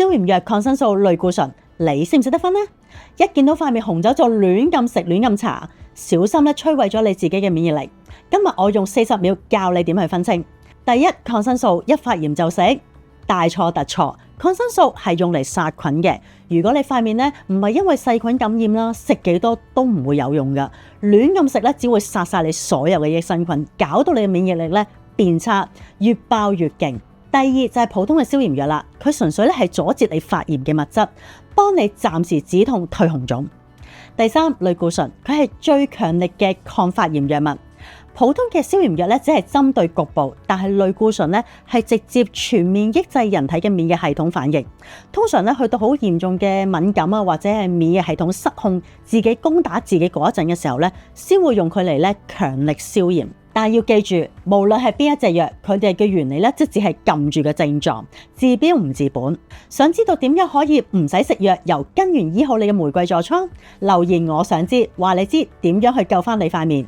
消炎藥、抗生素、類固醇，你識唔識得分呢？一見到塊面紅咗就亂咁食亂咁搽，小心咧摧毀咗你自己嘅免疫力。今日我用40秒教你點去分清。第一，抗生素一發炎就食，大錯特錯。抗生素係用嚟殺菌嘅，如果你塊面咧唔係因為細菌感染啦，食幾多都唔會有用噶。亂咁食咧，只會殺晒你所有嘅益生菌，搞到你嘅免疫力咧變差，越爆越勁。第二就係普通嘅消炎藥啦，佢純粹咧係阻截你發炎嘅物質，幫你暫時止痛退紅腫。第三，類固醇，佢係最強力嘅抗發炎藥物。普通嘅消炎藥咧只係針對局部，但係類固醇咧係直接全面抑制人體嘅免疫系統反應。通常咧去到好嚴重嘅敏感啊，或者係免疫系統失控，自己攻打自己嗰一陣嘅時候咧，先會用佢嚟咧強力消炎。但係要記住，無論係邊一隻藥，佢哋嘅原理咧，即只係撳住個症狀，治標唔治本。想知道點樣可以唔使食藥，由根源醫好你嘅玫瑰痤瘡？留言我想知，話你知點樣去救翻你塊面。